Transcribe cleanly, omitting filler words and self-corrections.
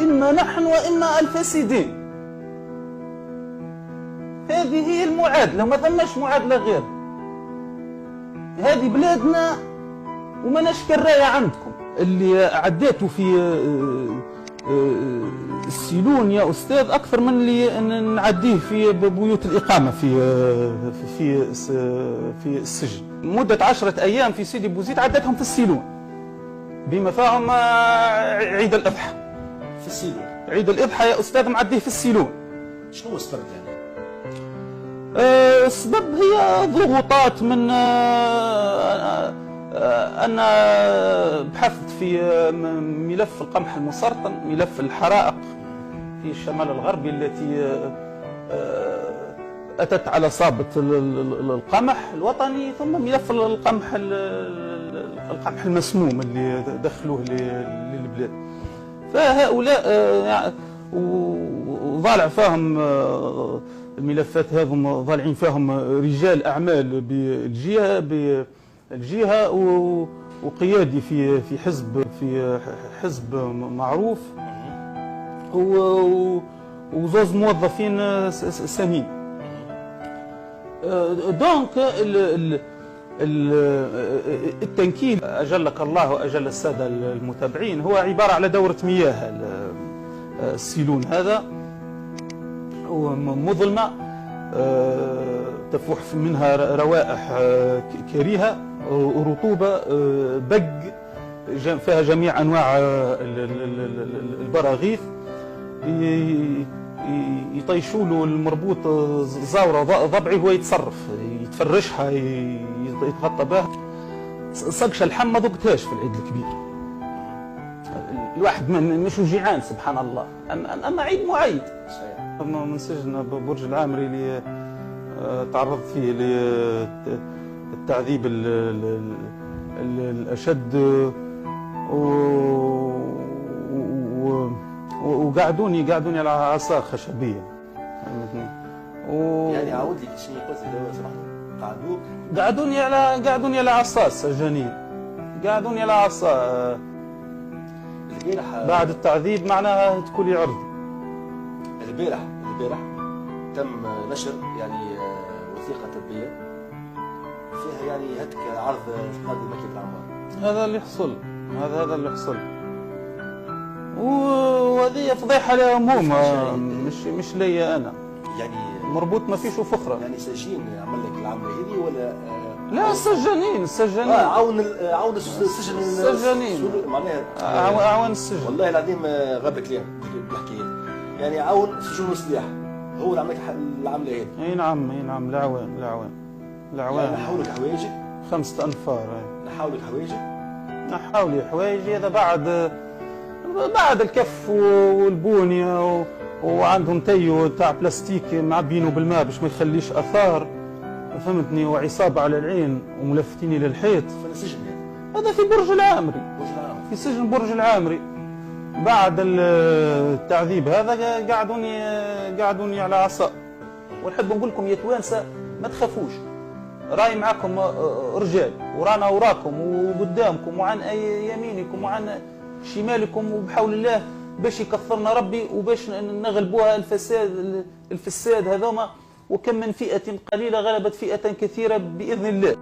إما نحن وإما الفاسدين. هذه هي المعادلة، ما ثماش معادلة غير. هذه بلادنا وما نشكر راية عندكم اللي عديتوا في السيلون يا أستاذ أكثر من اللي نعديه في بيوت الإقامة في السجن. مدة 10 أيام في سيدي بوزيد عدتهم في السيلون، بما فيهم عيد الأضحى. في السيلون عيد الأضحى يا أستاذ معديه في السيلون. شنو هو السبب يعني؟ السبب هي ضغوطات من أنا بحثت في ملف القمح المسرطن، ملف الحرائق في الشمال الغربي التي أتت على صابة القمح الوطني، ثم ملف القمح المسموم اللي دخلوه للبلاد. فهؤلاء وضالع فيهم الملفات هذم، ضالعين فيهم رجال أعمال بالجهة وقيادي في حزب معروف وزوز موظفين سامين. دونك التنكيل أجلك الله وأجل السادة المتابعين هو عبارة على دورة مياه. السيلون هذا مظلمة تفوح منها روائح كريهة، رطوبة، بق، فيها جميع أنواع البراغيث، يطيشوا له المربوط زاورة ضبعي هو يتصرف، يتفرشها، يتغطى بها. صقشة اللحم ما ذقتهاش في العيد الكبير. الواحد مش جيعان سبحان الله، أما عيد معيد. من سجن برج العامري اللي تعرضت فيه للتعذيب الأشد، وقعدوني على عصا خشبية. يعني عاود لي شنو قلت لو سمحت؟ قعدوني على عصا السجانين، قعدوني على عصا. البارح بعد التعذيب معناها تكوني عرض. البارح تم نشر يعني وثيقة طبية فيها يعني هتك عرض فقد مكتب الأعمار. هذا اللي حصل، وهذه فضيحة لهم هما، مش ليا أنا. يعني مربوط ما فيش فخرة. يعني سجين عمل لك العملة هذه ولا؟ لا، السجانين عون السجن، السجانين معناها أعوان السجن. والله العظيم غاب كلام بالحكاية. يعني عون سجون السلاح هو اللي عمل لك العملة هذه. اي نعم العوان. يعني نحاولك حوايجك 5 أنفار. نحاولك حوايجي هذا بعد الكف والبونية، وعندهم تيو تاع بلاستيك معبينه بالماء باش ما يخليش اثار، فهمتني، وعصابه على العين وملفتيني للحيط. في السجن هذا في برج العامري، في سجن برج العامري. بعد التعذيب هذا قعدوني على عصا. ونحب نقول لكم يا توانسه ما تخافوش، راي معكم رجال، ورانا وراكم وقدامكم وعن يمينكم وعن شمالكم، وبحول الله باش يكثرنا ربي وباش نغلبوها الفساد هذوما. وكم من فئة قليلة غلبت فئة كثيرة بإذن الله.